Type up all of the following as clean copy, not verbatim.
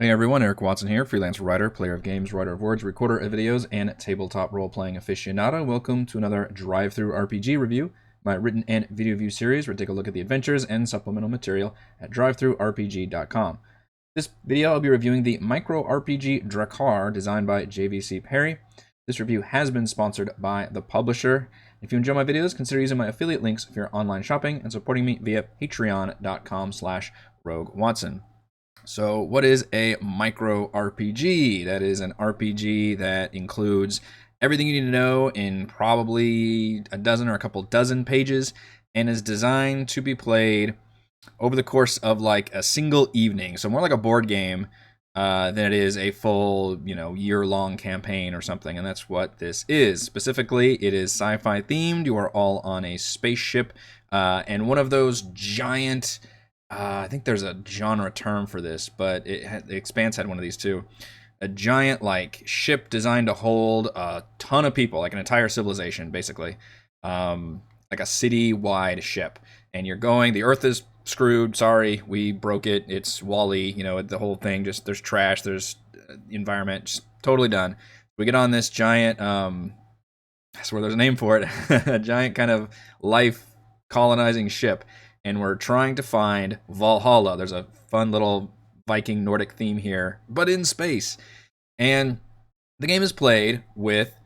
Hey everyone, Eric Watson here, freelance writer, player of games, writer of words, recorder of videos, and tabletop role-playing aficionado. Welcome to another DriveThruRPG review, my written and video view series where I take a look at the adventures and supplemental material at DriveThruRPG.com. This video I'll be reviewing the micro RPG Drakar designed by JVC Parry. This review has been sponsored by the publisher. If you enjoy my videos, consider using my affiliate links for your online shopping and supporting me via patreon.com/RogueWatson. So what is a micro RPG? That is an RPG that includes everything you need to know in probably a dozen or a couple dozen pages and is designed to be played over the course of like a single evening. So more like a board game than it is a full, year-long campaign or something. And that's what this is. Specifically, it is sci-fi themed. You are all on a spaceship and one of those giant... I think there's a genre term for this, but the Expanse had one of these too. A giant like ship designed to hold a ton of people, like an entire civilization, basically, like a city-wide ship. And you're going. The Earth is screwed. Sorry, we broke it. It's Wall-E. The whole thing. Just there's trash. There's environment. Just totally done. We get on this giant. I swear there's a name for it. A giant kind of life colonizing ship. And we're trying to find Valhalla. There's a fun little Viking Nordic theme here, but in space. And the game is played with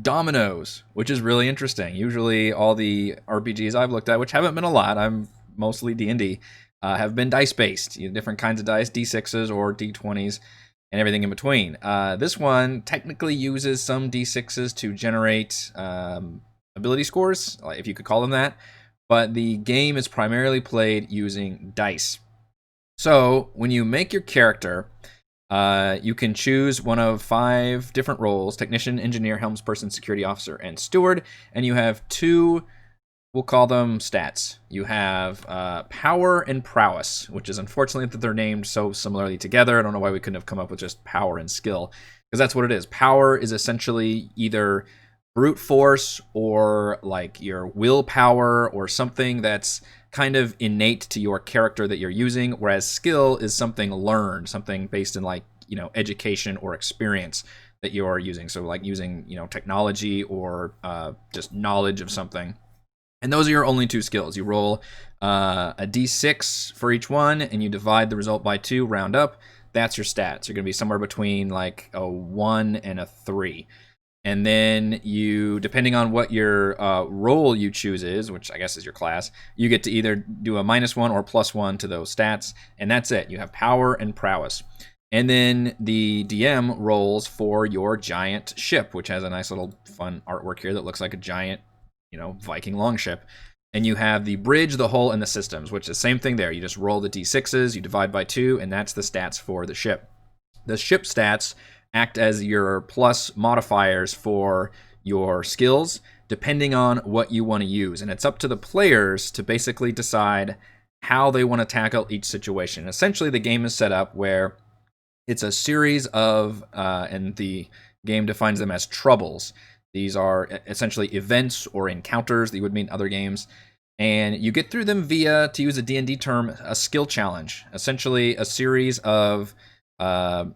dominoes, which is really interesting. Usually all the RPGs I've looked at, which haven't been a lot, I'm mostly D&D, have been dice-based. Different kinds of dice, D6s or D20s, and everything in between. This one technically uses some D6s to generate ability scores, if you could call them that. But the game is primarily played using dice. So when you make your character, you can choose one of 5 different roles: technician, engineer, helmsperson, security officer, and steward. And you have 2, we'll call them stats. You have power and prowess, which is unfortunately that they're named so similarly together. I don't know why we couldn't have come up with just power and skill, because that's what it is. Power is essentially either brute force or like your willpower or something that's kind of innate to your character that you're using, whereas skill is something learned, something based in like, education or experience that you're using. So like using, technology or just knowledge of something. And those are your only 2 skills. You roll a d6 for each one and you divide the result by 2, round up. That's your stats. You're going to be somewhere between like a 1 and a 3. And then you, depending on what your role you choose is, which I guess is your class, you get to either do a -1 or +1 to those stats, and that's it. You have power and prowess. And then the DM rolls for your giant ship, which has a nice little fun artwork here that looks like a giant, Viking longship. And you have the bridge, the hull, and the systems, which is the same thing there. You just roll the d6s, you divide by 2, and that's the stats for the ship. The ship stats act as your plus modifiers for your skills, depending on what you want to use. And it's up to the players to basically decide how they want to tackle each situation. Essentially, the game is set up where it's a series of, and the game defines them as troubles. These are essentially events or encounters that you would meet in other games. And you get through them via, to use a D&D term, a skill challenge. Essentially, a series of I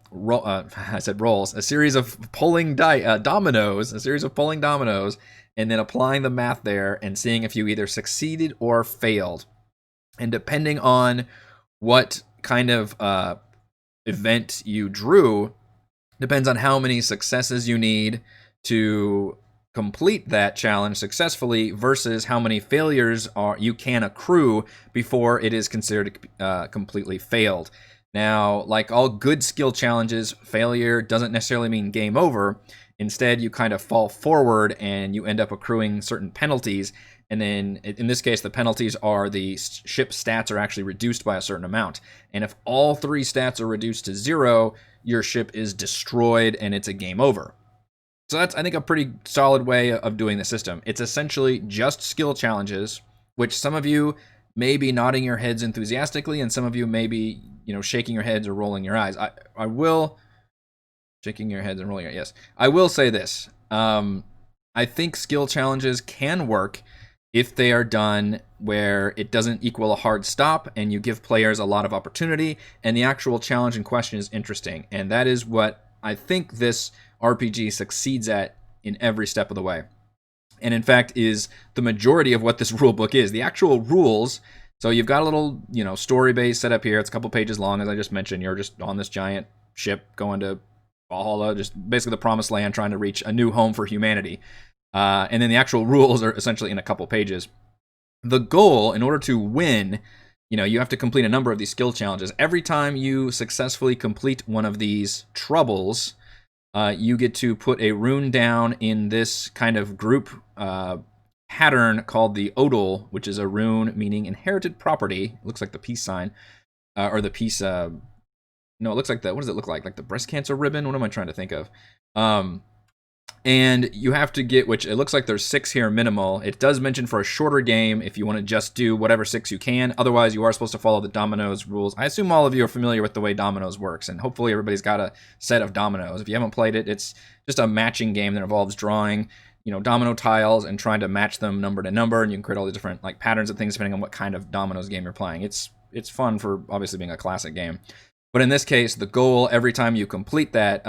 said rolls, a series of pulling dominoes, and then applying the math there and seeing if you either succeeded or failed. And depending on what kind of event you drew, depends on how many successes you need to complete that challenge successfully versus how many failures you can accrue before it is considered completely failed. Now, like all good skill challenges, failure doesn't necessarily mean game over. Instead, you kind of fall forward and you end up accruing certain penalties. And then, in this case, the penalties are the ship stats are actually reduced by a certain amount. And if all 3 stats are reduced to 0, your ship is destroyed and it's a game over. So that's, I think, a pretty solid way of doing the system. It's essentially just skill challenges, which some of you may be nodding your heads enthusiastically, and some of you may be, shaking your heads or rolling your eyes. I will shaking your heads and rolling your eyes. Yes, I will say this. I think skill challenges can work if they are done where it doesn't equal a hard stop and you give players a lot of opportunity and the actual challenge in question is interesting. And that is what I think this RPG succeeds at in every step of the way. And in fact is the majority of what this rule book is. The actual rules, so you've got a little, story base set up here. It's a couple pages long, as I just mentioned. You're just on this giant ship going to Valhalla, just basically the promised land, trying to reach a new home for humanity. And then the actual rules are essentially in a couple pages. The goal, in order to win, you have to complete a number of these skill challenges. Every time you successfully complete one of these troubles, you get to put a rune down in this kind of group pattern called the Odal, which is a rune meaning inherited property. It looks like the peace sign, or the peace. No, it looks like what does it look like? Like the breast cancer ribbon? What am I trying to think of? And you have to get, which it looks like there's 6 here minimal. It does mention for a shorter game if you want to just do whatever 6 you can. Otherwise, you are supposed to follow the dominoes rules. I assume all of you are familiar with the way dominoes works, and hopefully everybody's got a set of dominoes. If you haven't played it, it's just a matching game that involves drawing, domino tiles and trying to match them number to number, and you can create all the different patterns and things depending on what kind of dominoes game you're playing. It's fun for obviously being a classic game. But in this case, the goal, every time you complete that,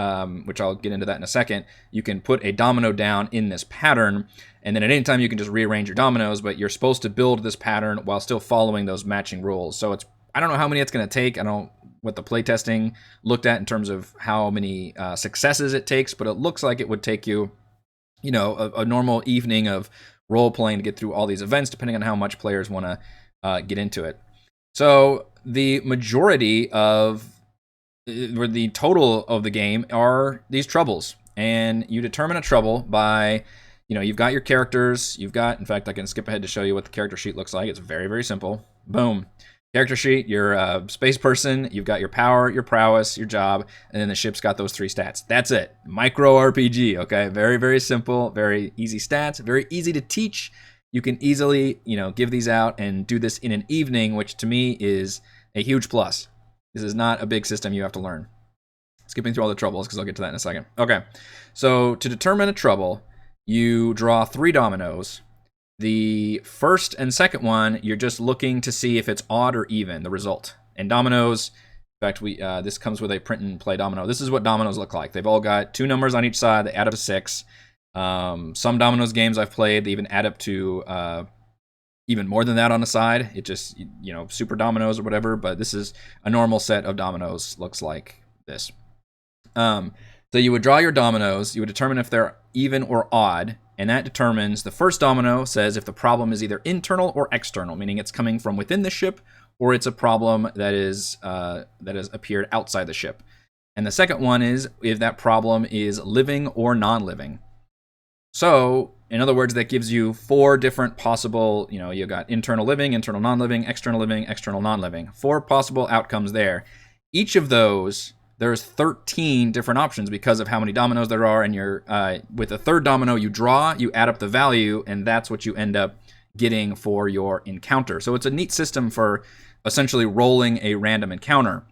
which I'll get into that in a second, you can put a domino down in this pattern, and then at any time you can just rearrange your dominoes, but you're supposed to build this pattern while still following those matching rules. So I don't know how many it's going to take. I don't know what the playtesting looked at in terms of how many successes it takes, but it looks like it would take you, a normal evening of role-playing to get through all these events, depending on how much players want to get into it. So the majority of where the total of the game are these troubles, and you determine a trouble by, you've got your characters, in fact, I can skip ahead to show you what the character sheet looks like. It's very, very simple. Boom. Character sheet, you're a space person, you've got your power, your prowess, your job, and then the ship's got those 3 stats. That's it. Micro RPG, okay? Very, very simple, very easy stats, very easy to teach. You can easily, give these out and do this in an evening, which to me is a huge plus. This is not a big system you have to learn. Skipping through all the troubles, because I'll get to that in a second. Okay, so to determine a trouble, you draw 3 dominoes. The first and second one, you're just looking to see if it's odd or even, the result. And dominoes, in fact, this comes with a print and play domino. This is what dominoes look like. They've all got 2 numbers on each side. They add up to 6. Some dominoes games I've played, they even add up to even more than that on the side. It just, super dominoes or whatever, but this is a normal set of dominoes, looks like this. So you would draw your dominoes, you would determine if they're even or odd, and that determines, the first domino says if the problem is either internal or external, meaning it's coming from within the ship, or it's a problem that has appeared outside the ship. And the second one is if that problem is living or non-living. So, in other words, that gives you 4 different possible, you've got internal living, internal non-living, external non-living. 4 possible outcomes there. Each of those, there's 13 different options because of how many dominoes there are, and with the third domino you draw, you add up the value, and that's what you end up getting for your encounter. So it's a neat system for essentially rolling a random encounter.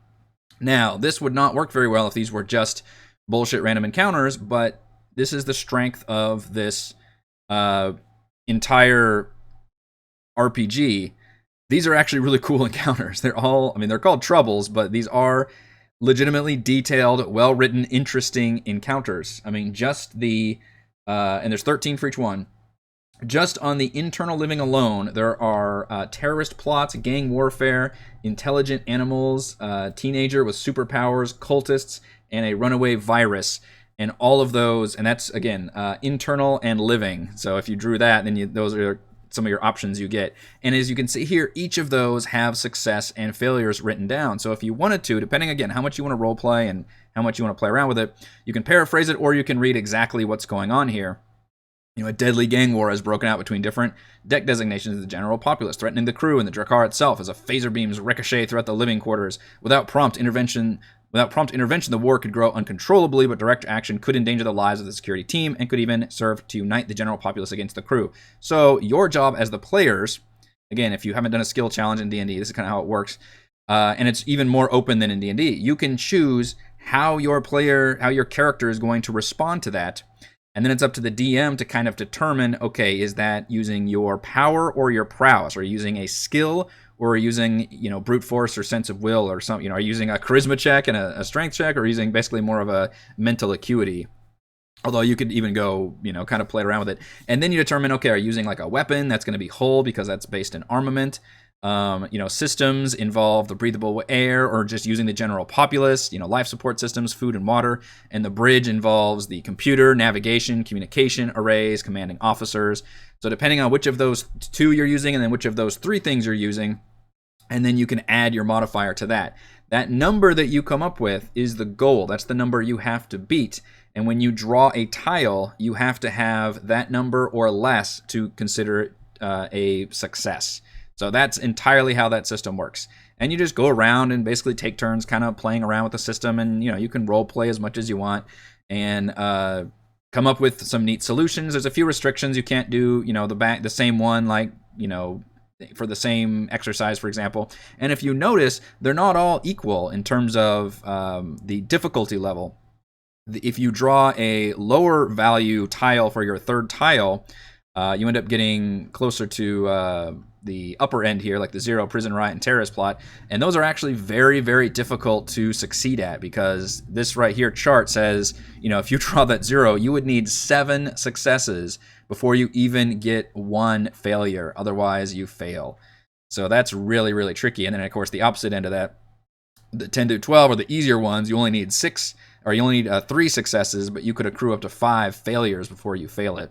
Now, this would not work very well if these were just bullshit random encounters, but this is the strength of this entire RPG. These are actually really cool encounters. They're called troubles, but these are legitimately detailed, well-written, interesting encounters. Just and there's 13 for each one. Just on the internal living alone, there are terrorist plots, gang warfare, intelligent animals, teenager with superpowers, cultists, and a runaway virus. And all of those, and that's, again, internal and living. So if you drew that, then those are some of your options you get. And as you can see here, each of those have success and failures written down. So if you wanted to, depending, again, how much you want to role play and how much you want to play around with it, you can paraphrase it, or you can read exactly what's going on here. A deadly gang war has broken out between different deck designations of the general populace, threatening the crew and the Drakar itself as a phaser beams ricochet throughout the living quarters. Without prompt intervention, the war could grow uncontrollably, but direct action could endanger the lives of the security team and could even serve to unite the general populace against the crew. So your job as the players, again, if you haven't done a skill challenge in D&D, this is kind of how it works, and it's even more open than in D&D. You can choose how your character is going to respond to that. And then it's up to the DM to kind of determine, okay, is that using your power or your prowess? Are you using a skill, or are you using, brute force or sense of will or something? Are you using a charisma check and a strength check, or are you using basically more of a mental acuity? Although you could even go, kind of play around with it. And then you determine, okay, are you using like a weapon that's going to be whole because that's based in armament? Systems involve the breathable air, or just using the general populace, life support systems, food and water. And the bridge involves the computer, navigation, communication, arrays, commanding officers. So depending on which of those 2 you're using, and then which of those 3 things you're using, and then you can add your modifier to that. That number that you come up with is the goal. That's the number you have to beat. And when you draw a tile, you have to have that number or less to consider it a success. So that's entirely how that system works. And you just go around and basically take turns kind of playing around with the system, and you can role play as much as you want and come up with some neat solutions. There's a few restrictions. You can't do, the same one, like, for the same exercise, for example. And if you notice, they're not all equal in terms of the difficulty level. If you draw a lower value tile for your 3rd tile, you end up getting closer to the upper end here, like the 0, prison riot, and terrorist plot. And those are actually very, very difficult to succeed at, because this right here chart says, if you draw that 0, you would need 7 successes before you even get 1 failure. Otherwise, you fail. So that's really, really tricky. And then, of course, the opposite end of that, the 10 to 12 are the easier ones. You only need 6, or you only need 3 successes, but you could accrue up to 5 failures before you fail it.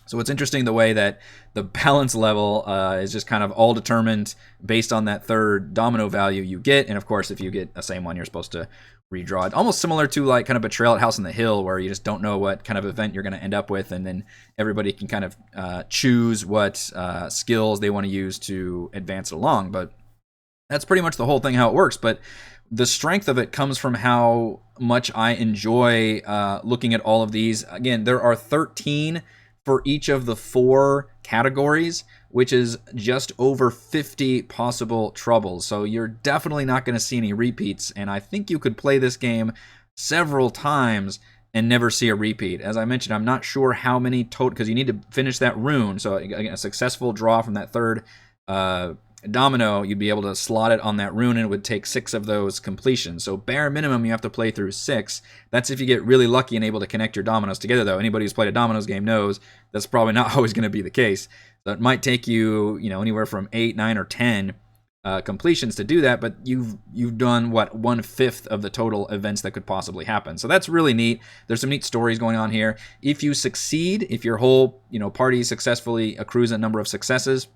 So it's interesting the way that the balance level is just kind of all determined based on that 3rd domino value you get. And of course, if you get the same one, you're supposed to redraw it. Almost similar to like kind of Betrayal at House on the Hill, where you just don't know what kind of event you're going to end up with, and then everybody can kind of choose what skills they want to use to advance it along. But that's pretty much the whole thing, how it works. But the strength of it comes from how much I enjoy looking at all of these. Again, there are 13 for each of the 4 categories, which is just over 50 possible troubles. So you're definitely not going to see any repeats, and I think you could play this game several times and never see a repeat. As I mentioned, I'm not sure how many total, because you need to finish that rune. So again, a successful draw from that 3rd domino, you'd be able to slot it on that rune, and it would take 6 of those completions. So bare minimum, you have to play through 6. That's if you get really lucky and able to connect your dominoes together, though. Anybody who's played a dominoes game knows that's probably not always going to be the case. So it might take you, anywhere from 8, 9, or 10 completions to do that, but you've done, 1/5 of the total events that could possibly happen. So that's really neat. There's some neat stories going on here. If you succeed, if your whole, party successfully accrues a number of successes,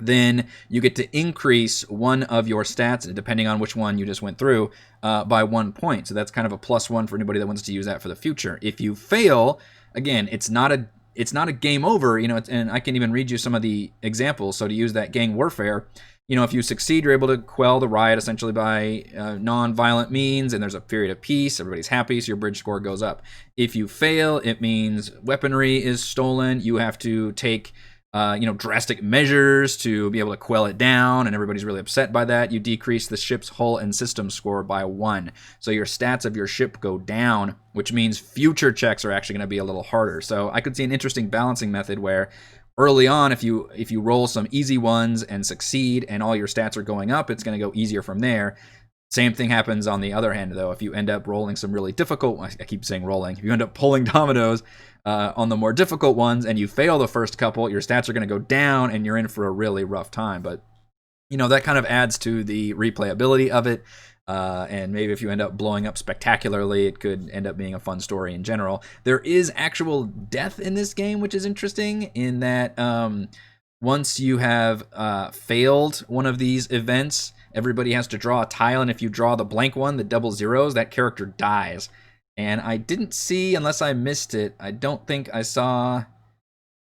then you get to increase one of your stats, depending on which one you just went through, by 1 point. So that's kind of a +1 for anybody that wants to use that for the future. If you fail, again, it's not a game over, and I can even read you some of the examples. So to use that gang warfare, if you succeed, you're able to quell the riot essentially by non-violent means, and there's a period of peace, everybody's happy, so your bridge score goes up. If you fail, it means weaponry is stolen, you have to take drastic measures to be able to quell it down, and everybody's really upset by that. You decrease the ship's hull and system score by 1. So your stats of your ship go down, which means future checks are actually going to be a little harder. So I could see an interesting balancing method where early on, if you roll some easy ones and succeed and all your stats are going up, it's going to go easier from there. Same thing happens on the other hand, though. If you end up rolling some really difficult, I keep saying rolling, if you end up pulling dominoes on the more difficult ones and you fail the first couple, your stats are going to go down and you're in for a really rough time. But, that kind of adds to the replayability of it. And maybe if you end up blowing up spectacularly, it could end up being a fun story in general. There is actual death in this game, which is interesting in that once you have failed one of these events, everybody has to draw a tile, and if you draw the blank one, the double zeros, that character dies. And I didn't see, unless I missed it, I don't think I saw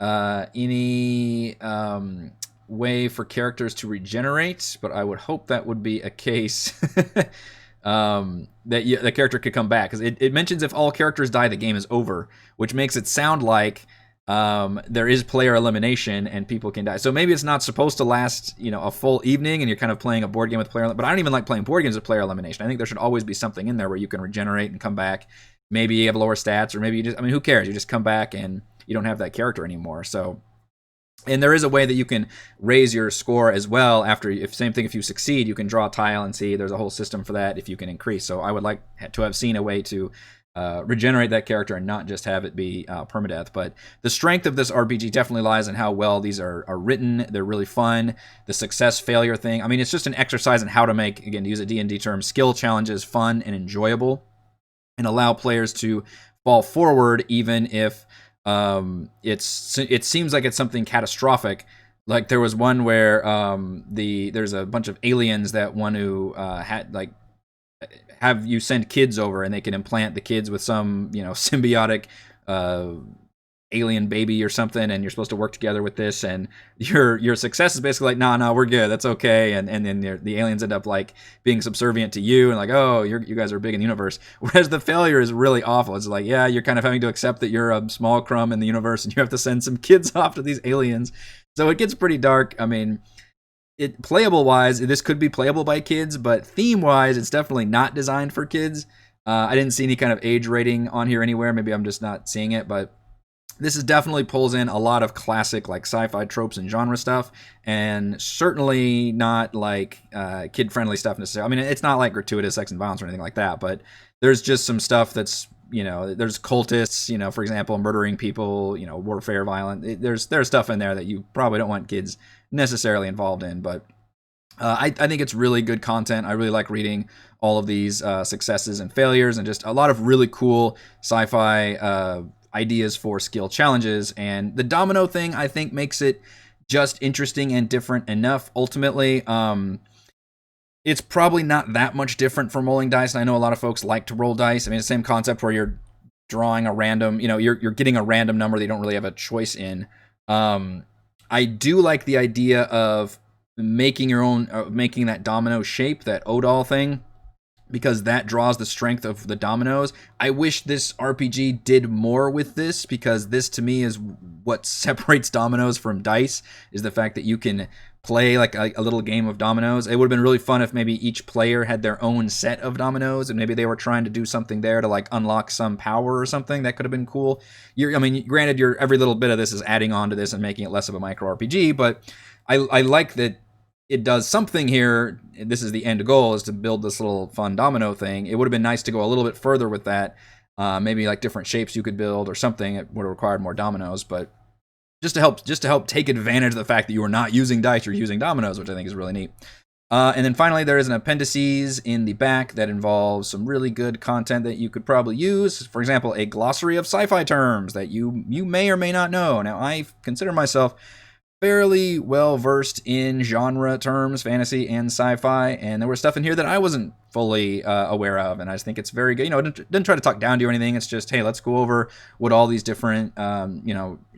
any way for characters to regenerate, but I would hope that would be a case that the character could come back, because it mentions if all characters die, the game is over, which makes it sound like there is player elimination and people can die. So maybe it's not supposed to last, a full evening and you're kind of playing a board game with player, but I don't even like playing board games with player elimination. I think there should always be something in there where you can regenerate and come back maybe you have lower stats, or maybe you just, I mean, who cares? You just come back and you don't have that character anymore. So, and there is a way that you can raise your score as well after, if same thing, if you succeed, you can draw a tile and see there's a whole system for that if you can increase. So I would like to have seen a way to regenerate that character and not just have it be permadeath. But the strength of this RPG definitely lies in how well these are written. They're really fun. The success failure thing, I mean, it's just an exercise in how to make, again, to use a D&D term, skill challenges fun and enjoyable, and allow players to fall forward even if it seems like it's something catastrophic. Like there was one where there's a bunch of aliens that want to have you send kids over, and they can implant the kids with some symbiotic alien baby or something, and you're supposed to work together with this, and your success is basically like, nah, we're good, that's okay, and then the aliens end up like being subservient to you, and like, oh, you guys are big in the universe. Whereas the failure is really awful. It's like, yeah, you're kind of having to accept that you're a small crumb in the universe, and you have to send some kids off to these aliens. So it gets pretty dark. I mean, playable wise, this could be playable by kids, but theme wise, it's definitely not designed for kids. I didn't see any kind of age rating on here anywhere. Maybe I'm just not seeing it, but this is definitely pulls in a lot of classic like sci-fi tropes and genre stuff, and certainly not like kid-friendly stuff necessarily. I mean, it's not like gratuitous sex and violence or anything like that, but there's just some stuff that's, there's cultists, for example, murdering people, warfare, violent. There's stuff in there that you probably don't want kids necessarily involved in, but I think it's really good content. I really like reading all of these successes and failures, and just a lot of really cool sci-fi ideas for skill challenges. And the domino thing, I think, makes it just interesting and different enough. Ultimately, it's probably not that much different from rolling dice, and I know a lot of folks like to roll dice. I mean, it's the same concept where you're drawing a random, you're getting a random number that you don't really have a choice in. I do like the idea of making your own, making that domino shape, that Odal thing, because that draws the strength of the dominoes. I wish this RPG did more with this, because this to me is what separates dominoes from dice, is the fact that you can play like a little game of dominoes. It would have been really fun if maybe each player had their own set of dominoes, and maybe they were trying to do something there to like unlock some power or something. That could have been cool. Granted, every little bit of this is adding on to this and making it less of a micro RPG, but I like that it does something here. This is the end goal, is to build this little fun domino thing. It would have been nice to go a little bit further with that. Maybe like different shapes you could build or something. It would have required more dominoes, but just to help take advantage of the fact that you are not using dice, you're using dominoes, which I think is really neat. And then finally, there is an appendices in the back that involves some really good content that you could probably use. For example, a glossary of sci-fi terms that you may or may not know. Now, I consider myself fairly well versed in genre terms, fantasy and sci-fi, and there was stuff in here that I wasn't fully aware of, and I just think it's very good. It didn't try to talk down to you or anything. It's just, hey, let's go over what all these different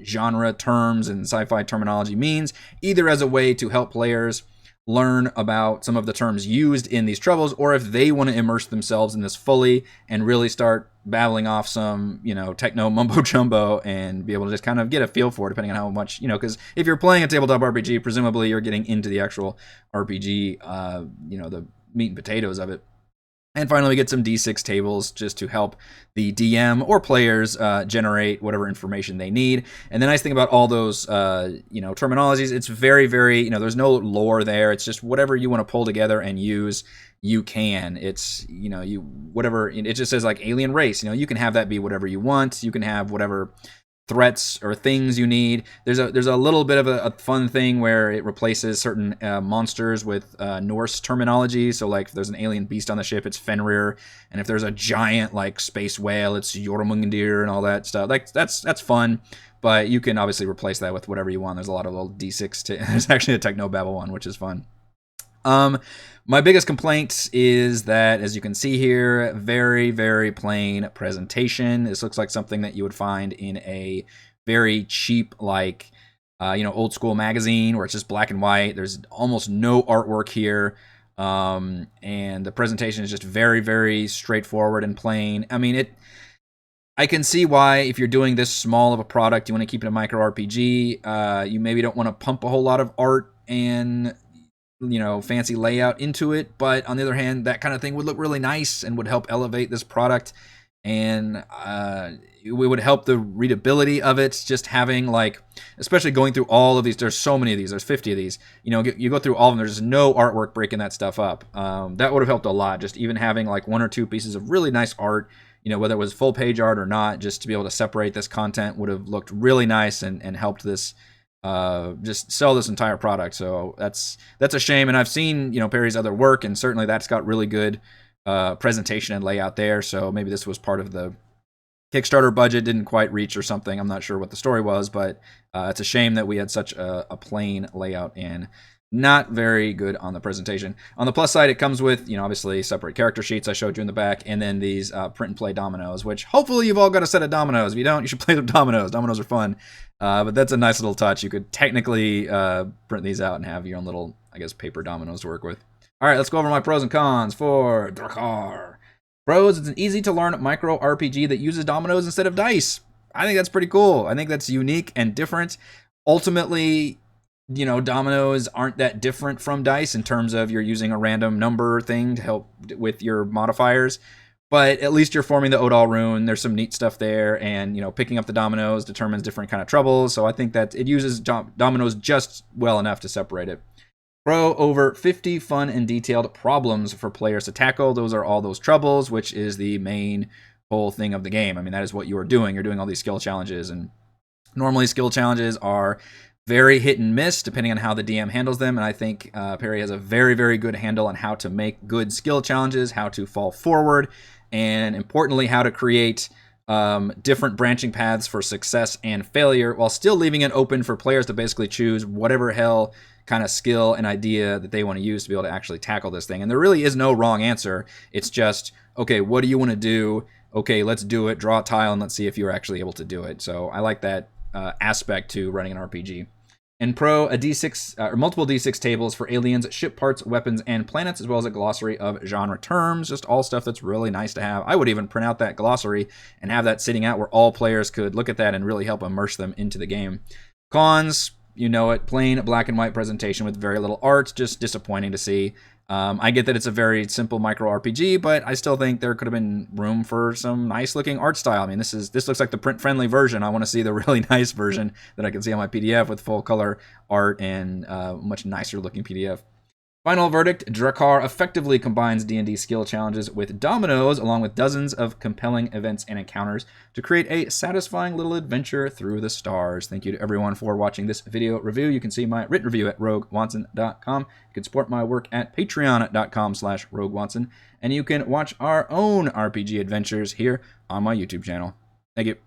genre terms and sci-fi terminology means, either as a way to help players learn about some of the terms used in these troubles, or if they want to immerse themselves in this fully and really start battling off some, techno mumbo jumbo, and be able to just kind of get a feel for it, depending on how much, because if you're playing a tabletop RPG, presumably you're getting into the actual RPG, the meat and potatoes of it. And finally, we get some D6 tables just to help the DM or players generate whatever information they need. And the nice thing about all those, terminologies, it's very, very, there's no lore there. It's just whatever you want to pull together and use, you can. It's, whatever, it just says like alien race. You can have that be whatever you want. You can have whatever threats or things you need. There's a little bit of a fun thing where it replaces certain monsters with Norse terminology. So like if there's an alien beast on the ship, it's Fenrir, and if there's a giant like space whale, it's Jormundir and all that stuff. Like that's fun, but you can obviously replace that with whatever you want. There's a lot of little D6 there's actually a Technobabble one, which is fun. My biggest complaint is that, as you can see here, very, very plain presentation. This looks like something that you would find in a very cheap, like, old school magazine where it's just black and white. There's almost no artwork here. And the presentation is just very, very straightforward and plain. I mean, I can see why, if you're doing this small of a product, you want to keep it a micro RPG. You maybe don't want to pump a whole lot of art and fancy layout into it, but on the other hand, that kind of thing would look really nice and would help elevate this product. and it would help the readability of it, just having, like, especially going through all of these. There's so many of these. There's 50 of these. You know, you go through all of them. There's no artwork breaking that stuff up. That would have helped a lot. Just even having like 1 or 2 pieces of really nice art, you know, whether it was full page art or not, just to be able to separate this content would have looked really nice and helped this just sell this entire product. So that's a shame. And I've seen, you know, Parry's other work, and certainly that's got really good presentation and layout there. So maybe this was part of the Kickstarter budget, didn't quite reach or something. I'm not sure what the story was, but it's a shame that we had such a plain layout and not very good on the presentation. On the plus side, it comes with, you know, obviously separate character sheets I showed you in the back, and then these print and play dominoes, which hopefully you've all got a set of dominoes. If you don't, you should play some dominoes. Dominoes are fun, but that's a nice little touch. You could technically print these out and have your own little, I guess, paper dominoes to work with. All right, let's go over my pros and cons for Drakar. Pros, it's an easy-to-learn micro RPG that uses dominoes instead of dice. I think that's pretty cool. I think that's unique and different. Ultimately, you know, dominoes aren't that different from dice in terms of you're using a random number thing to help with your modifiers. But at least you're forming the Odal rune. There's some neat stuff there, and, you know, picking up the dominoes determines different kind of troubles. So I think that it uses dominoes just well enough to separate it. Pro, over 50 fun and detailed problems for players to tackle. Those are all those troubles, which is the main whole thing of the game. I mean, that is what you are doing. You're doing all these skill challenges, and normally skill challenges are very hit and miss depending on how the DM handles them. And I think Parry has a very, very good handle on how to make good skill challenges, how to fall forward, and importantly, how to create different branching paths for success and failure, while still leaving it open for players to basically choose whatever hell kind of skill and idea that they want to use to be able to actually tackle this thing. And there really is no wrong answer. It's just, okay, what do you want to do? Okay, let's do it. Draw a tile and let's see if you're actually able to do it. So I like that aspect to running an RPG. And pro, a D6 or multiple D6 tables for aliens, ship parts, weapons, and planets, as well as a glossary of genre terms. Just all stuff that's really nice to have. I would even print out that glossary and have that sitting out where all players could look at that and really help immerse them into the game. Cons, you know it, plain black and white presentation with very little art, just disappointing to see. I get that it's a very simple micro RPG, but I still think there could have been room for some nice looking art style. I mean, this looks like the print friendly version. I want to see the really nice version that I can see on my PDF with full color art and much nicer looking PDF. Final verdict, Drakar effectively combines D&D skill challenges with dominoes, along with dozens of compelling events and encounters to create a satisfying little adventure through the stars. Thank you to everyone for watching this video review. You can see my written review at roguewatson.com. You can support my work at patreon.com/roguewatson. And you can watch our own RPG adventures here on my YouTube channel. Thank you.